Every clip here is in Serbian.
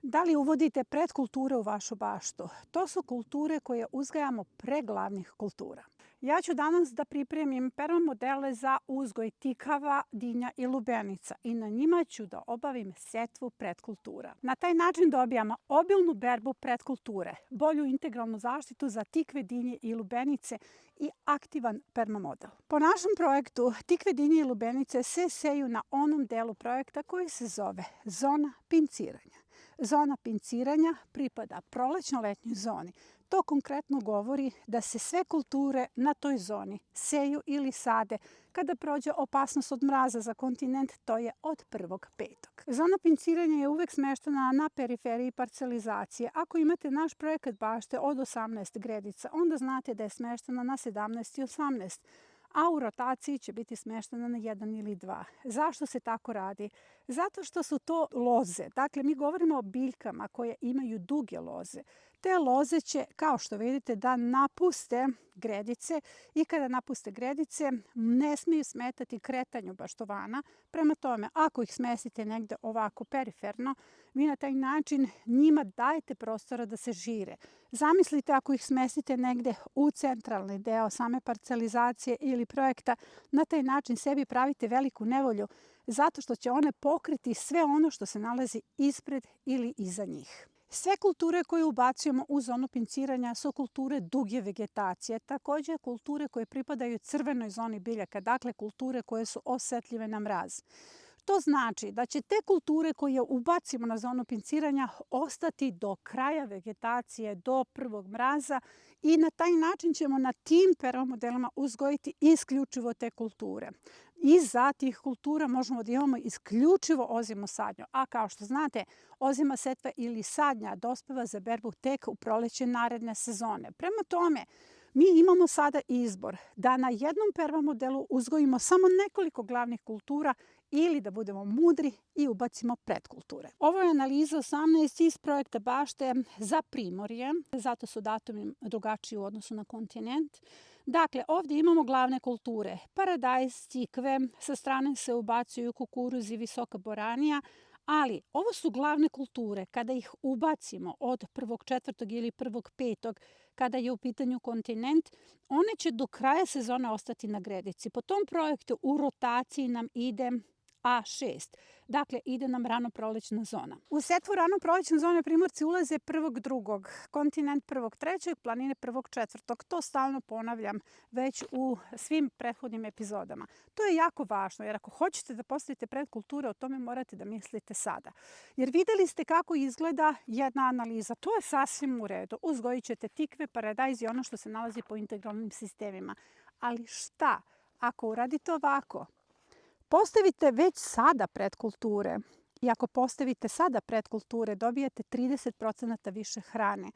Da li uvodite predkulture u vašu baštu? To su kulture koje uzgajamo pre glavnih kultura. Ja ću danas da pripremim permamodele za uzgoj tikava, dinja i lubenica i na njima ću da obavim setvu predkultura. Na taj način dobijamo obilnu berbu predkulture, bolju integralnu zaštitu za tikve, dinje i lubenice i aktivan permamodel. Po našem projektu tikve, dinje i lubenice se seju na onom delu projekta koji se zove zona pinciranja. Zona pinciranja pripada prolećno-letnjoj zoni. To konkretno govori da se sve kulture na toj zoni seju ili sade kada prođe opasnost od mraza za kontinent, to je od 1.5. Zona pinciranja je uvek smeštena na periferiji parcelizacije. Ako imate naš projekat bašte od 18 gredica, onda znate da je smeštena na 17 i 18, a u rotaciji će biti smeštena na 1 ili 2. Zašto se tako radi? Zato što su to loze. Dakle, mi govorimo o biljkama koje imaju duge loze. Te loze će, kao što vidite, da napuste gredice i kada napuste gredice ne smiju smetati kretanju baštovana. Prema tome, ako ih smestite negde ovako periferno, vi na taj način njima dajete prostora da se žire. Zamislite ako ih smestite negde u centralni deo same parcelizacije ili projekta, na taj način sebi pravite veliku nevolju zato što će one pokriti sve ono što se nalazi ispred ili iza njih. Sve kulture koje ubacujemo u zonu pinciranja su kulture duge vegetacije, takođe kulture koje pripadaju crvenoj zoni biljaka, dakle kulture koje su osetljive na mraz. To znači da će te kulture koje ubacimo na zonu pinciranja ostati do kraja vegetacije, do prvog mraza i na taj način ćemo na tim permamodelima uzgojiti isključivo te kulture. Iza tih kultura možemo da imamo isključivo ozimu sadnju, a kao što znate, ozima setva ili sadnja dospeva za berbu tek u proleće naredne sezone. Prema tome, mi imamo sada izbor da na jednom permamodelu uzgojimo samo nekoliko glavnih kultura ili da budemo mudri i ubacimo predkulture. Ovo je analiza 18 iz projekta bašte za Primorje, zato su datumi drugačiji u odnosu na kontinent. Dakle, ovdje imamo glavne kulture. Paradajz, tikve, sa strane se ubacuju kukuruz i visoka boranija, ali ovo su glavne kulture. Kada ih ubacimo od 1.4. ili 1.5. kada je u pitanju kontinent, one će do kraja sezone ostati na gredici. Po tom projektu u rotaciji nam ide A6. Dakle, ide nam rano-prolećna zona. U setvu rano-prolećne zone Primorci ulaze 1.2., kontinent 1.3., planine 1.4. To stalno ponavljam već u svim prethodnim epizodama. To je jako važno, jer ako hoćete da postavite predkulture, o tome morate da mislite sada. Jer videli ste kako izgleda jedna analiza. To je sasvim u redu. Uzgojit ćete tikve, paradajz i ono što se nalazi po integralnim sistemima. Ali šta ako uradite ovako? Postavite već sada predkulture i ako postavite sada predkulture dobijate 30% više hrane.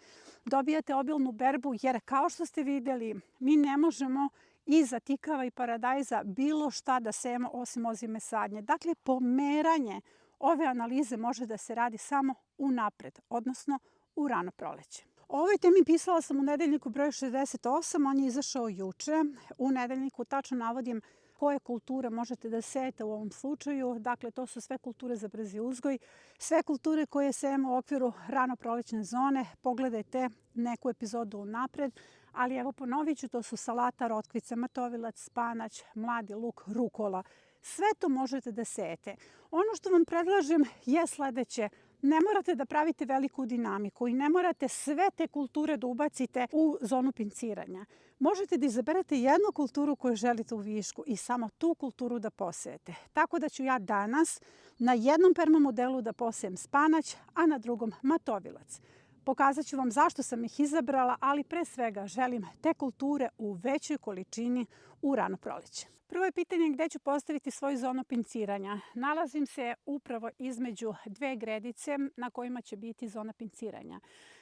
Dobijate obilnu berbu jer kao što ste vidjeli mi ne možemo iza tikava i paradajza bilo šta da sejemo osim ozime sadnje. Dakle, pomeranje ove analize može da se radi samo unapred, odnosno u rano proleće. O ovoj temi pisala sam u nedeljniku broj 68, on je izašao juče. U nedeljniku tačno navodim koje kulture možete da sejete u ovom slučaju. Dakle, to su sve kulture za brzi uzgoj, sve kulture koje sejemo u okviru rano-prolećne zone. Pogledajte neku epizodu unapred, ali evo ponovit ću, to su salata, rotkvice, matovilac, spanać, mladi luk, rukola. Sve to možete da sejete. Ono što vam predlažem je sledeće. Ne morate da pravite veliku dinamiku i ne morate sve te kulture da ubacite u zonu pinciranja. Možete da izaberete jednu kulturu koju želite u višku i samo tu kulturu da posejete. Tako da ću ja danas na jednom permamodelu da posejem spanać, a na drugom matovilac. Pokazat ću vam zašto sam ih izabrala, ali pre svega želim te kulture u većoj količini u rano proleće. Prvo je pitanje gde ću postaviti svoju zonu pinciranja. Nalazim se upravo između dve gredice na kojima će biti zona pinciranja.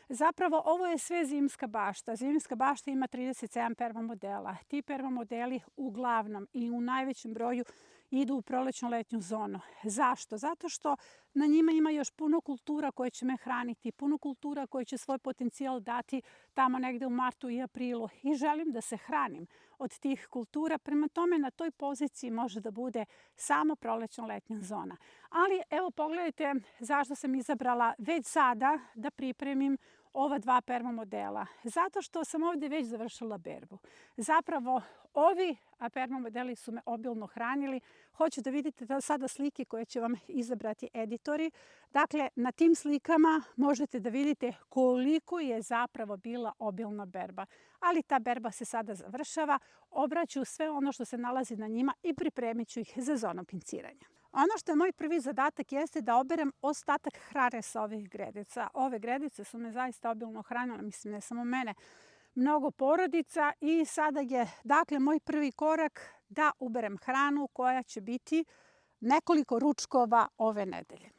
Zapravo ovo je sve zimska bašta. Zimska bašta ima 37 permamodela. Ti permamodeli uglavnom i u najvećem broju idu u prolećno-letnju zonu. Zašto? Zato što Na njima ima još puno kultura koje će me hraniti, puno kultura koje će svoj potencijal dati tamo negde u martu i aprilu i želim da se hranim od tih kultura. Prema tome, na toj poziciji može da bude samo prolećno-letnja zona. Ali evo pogledajte zašto sam izabrala već sada da pripremim ova dva permamodela. Zato što sam ovde već završila berbu. Zapravo, ovi permamodeli su me obilno hranili. Hoću da vidite sada slike koje će vam izabrati editori. Dakle, na tim slikama možete da vidite koliko je zapravo bila obilna berba. Ali ta berba se sada završava. Obraću sve ono što se nalazi na njima i pripremit ću ih za zonu pinciranja. Ono što je moj prvi zadatak jeste da oberem ostatak hrane sa ovih gredica. Ove gredice su me zaista obilno hranile, mislim ne samo mene, mnogo porodica i sada je dakle moj prvi korak da uberem hranu koja će biti nekoliko ručkova ove nedelje.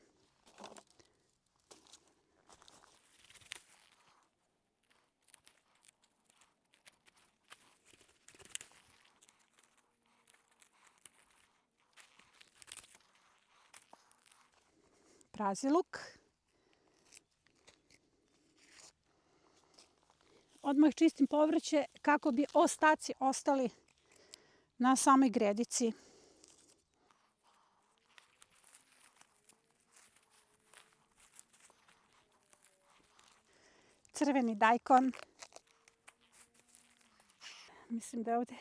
Praziluk. Odmah čistim povrće kako bi ostaci ostali na samoj gredici. Crveni dajkon. Mislim da je ovde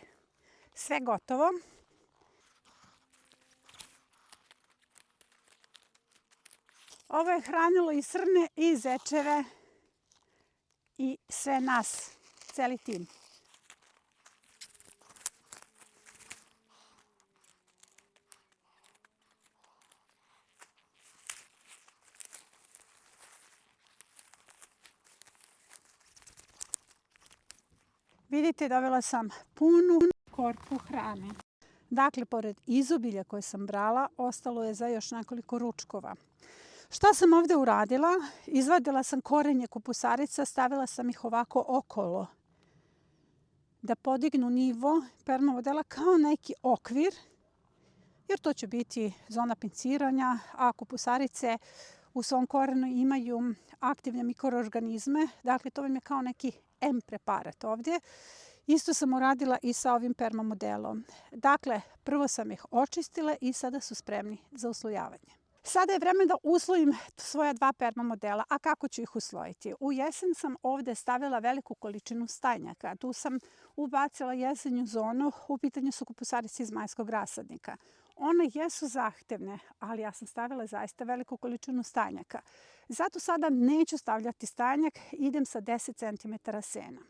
sve gotovo. Ovo je hranilo i srne i zečeve i sve nas, celi tim. Vidite, dovela sam punu korpu hrane. Dakle, pored izobilja koje sam brala, ostalo je za još nekoliko ručkova. Šta sam ovde uradila? Izvadila sam korenje kupusarica, stavila sam ih ovako okolo da podignu nivo permamodela kao neki okvir, jer to će biti zona pinciranja, a kupusarice u svom korenu imaju aktivne mikroorganizme. Dakle, to vam je kao neki M preparat ovdje. Isto sam uradila i sa ovim permamodelom. Dakle, prvo sam ih očistila i sada su spremni za uslojavanje. Sada je vreme da uslojim svoja dva permamodela. A kako ću ih uslojiti? U jesen sam ovde stavila veliku količinu stajnjaka. Tu sam ubacila jesenju zonu. U pitanju su kupusarice iz majskog rasadnika. One jesu zahtevne, ali ja sam stavila zaista veliku količinu stajnjaka. Zato sada neću stavljati stajnjak, idem sa 10 cm sena.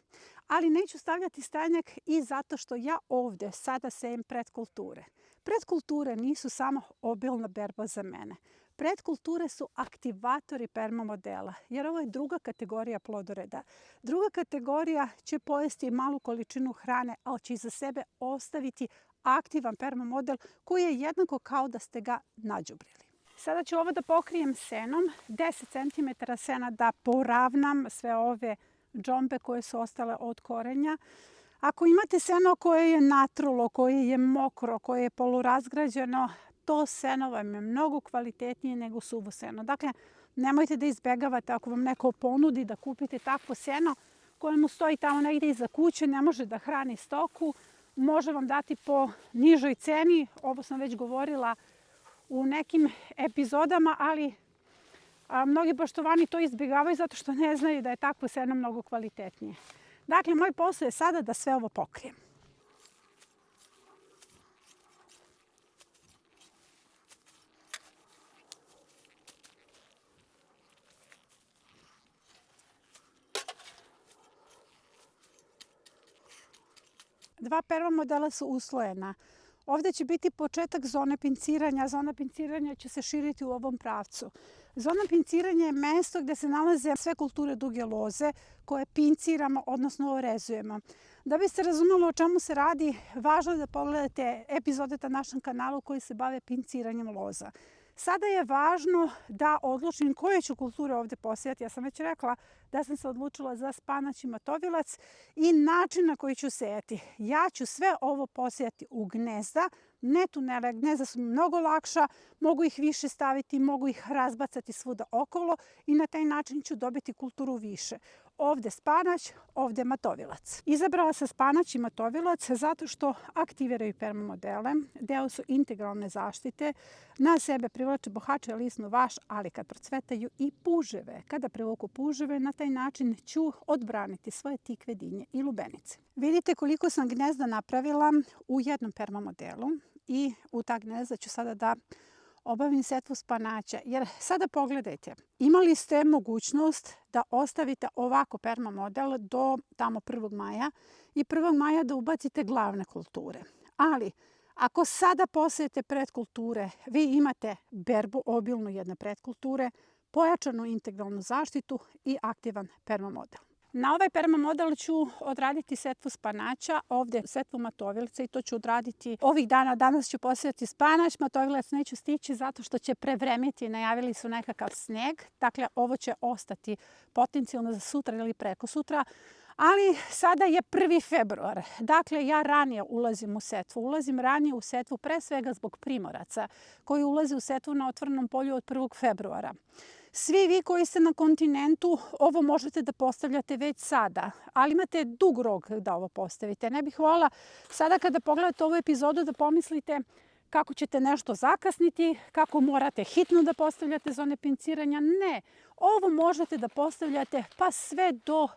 Ali neću stavljati stajnjak i zato što ja ovde sada sejem predkulture. Predkulture nisu samo obilna berba za mene. Predkulture su aktivatori permamodela, jer ovo je druga kategorija plodoreda. Druga kategorija će pojesti malu količinu hrane, ali će iza sebe ostaviti aktivan permamodel koji je jednako kao da ste ga nađubrili. Sada ću ovo da pokrijem senom, 10 cm sena da poravnam sve ove džombe koje su ostale od korenja. Ako imate seno koje je natrulo, koje je mokro, koje je polurazgrađeno, to seno vam je mnogo kvalitetnije nego suvo seno. Dakle, nemojte da izbegavate ako vam neko ponudi da kupite takvo seno koje mu stoji tamo negdje iza kuće, ne može da hrani stoku, može vam dati po nižoj ceni. Ovo sam već govorila u nekim epizodama, ali mnogi poštovani to izbjegavaju zato što ne znaju da je takvo seno mnogo kvalitetnije. Dakle, moj posao je sada da sve ovo pokrijem. Dva permamodela su uslojena. Ovde će biti početak zone pinciranja. Zona pinciranja će se širiti u ovom pravcu. Zona pinciranja je mesto gde se nalaze sve kulture duge loze koje pinciramo, odnosno orezujemo. Da biste razumeli o čemu se radi, važno je da pogledate epizode na našem kanalu koji se bave pinciranjem loza. Sada je važno da odlučim koje ću kulture ovde posejati. Ja sam već rekla da sam se odlučila za spanać i matovilac i način na koji ću sejati. Ja ću sve ovo posejati u gnezda, ne tunele, gnezda su mi mnogo lakša, mogu ih više staviti, mogu ih razbacati svuda okolo i na taj način ću dobiti kulturu više. Ovde spanać, ovde matovilac. Izabrala sam spanać i matovilac zato što aktiviraju permamodele, deo su integralne zaštite, na sebe privlače bohače, lisnu vaš, ali kad procvetaju i puževe. Kada privuku puževe, na taj način ću odbraniti svoje tikve, dinje i lubenice. Vidite koliko sam gnezda napravila u jednom permamodelu i u ta gnezda ću sada da obavim setvu spanaća, jer sada pogledajte, imali ste mogućnost da ostavite ovako permamodel do tamo 1. maja i 1. maja da ubacite glavne kulture. Ali, ako sada posejete predkulture, vi imate berbu obilnu jedne predkulture, pojačanu integralnu zaštitu i aktivan permamodel. Na ovaj permamodel ću odraditi setvu spanaća, ovde setvu matovilca i to ću odraditi ovih dana. Danas ću posejati spanać, matovilac neću stići zato što će prevremiti, najavili su nekakav sneg. Dakle, ovo će ostati potencijalno za sutra ili preko sutra. Ali sada je 1. februar. Dakle, ja ranije ulazim u setvu. Ulazim ranije u setvu pre svega zbog primoraca koji ulaze u setvu na otvorenom polju od 1. februara. Svi vi koji ste na kontinentu, ovo možete da postavljate već sada, ali imate dug rok da ovo postavite. Ne bih voljela sada kada pogledate ovu epizodu da pomislite kako ćete nešto zakasniti, kako morate hitno da postavljate zone pinciranja. Ne, ovo možete da postavljate pa sve do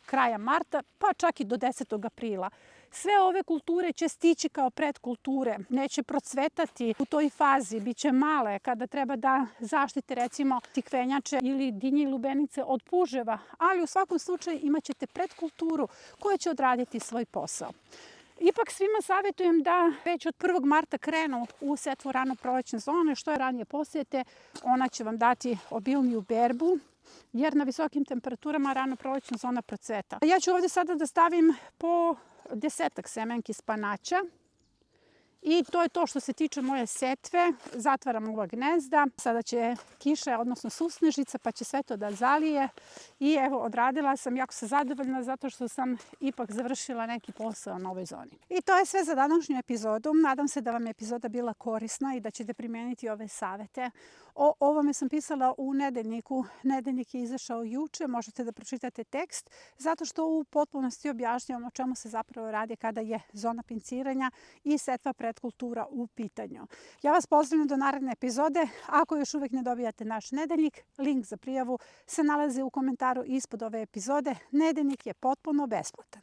kraja marta, pa čak i do 10. aprila. Sve ove kulture će stići kao predkulture, neće procvetati u toj fazi, bit će male kada treba da zaštite recimo tikvenjače ili dinje i lubenice od puževa, ali u svakom slučaju imat ćete predkulturu koja će odraditi svoj posao. Ipak svima savjetujem da već od 1. marta krenu u setvu rano prolećne zone, što je ranije posejete, ona će vam dati obilniju berbu, jer na visokim temperaturama rano prolećna zona procveta. Ja ću ovde sada da stavim po 10 semenki spanaća i to je to što se tiče moje setve. Zatvaram ova gnezda. Sada će kiša, odnosno susnežica, pa će sve to da zalije. I evo, odradila sam, jako sam zadovoljna zato što sam ipak završila neki posao na ovoj zoni. I to je sve za današnju epizodu. Nadam se da vam je epizoda bila korisna i da ćete primeniti ove savete. O ovome sam pisala u nedeljniku. Nedeljnik je izašao juče, možete da pročitate tekst, zato što u potpunosti objašnjavam o čemu se zapravo radi kada je zona pinciranja i setva predkultura u pitanju. Ja vas pozdravljam do naredne epizode. Ako još uvek ne dobijate naš nedeljnik, link za prijavu se nalazi u komentaru ispod ove epizode. Nedeljnik je potpuno besplatan.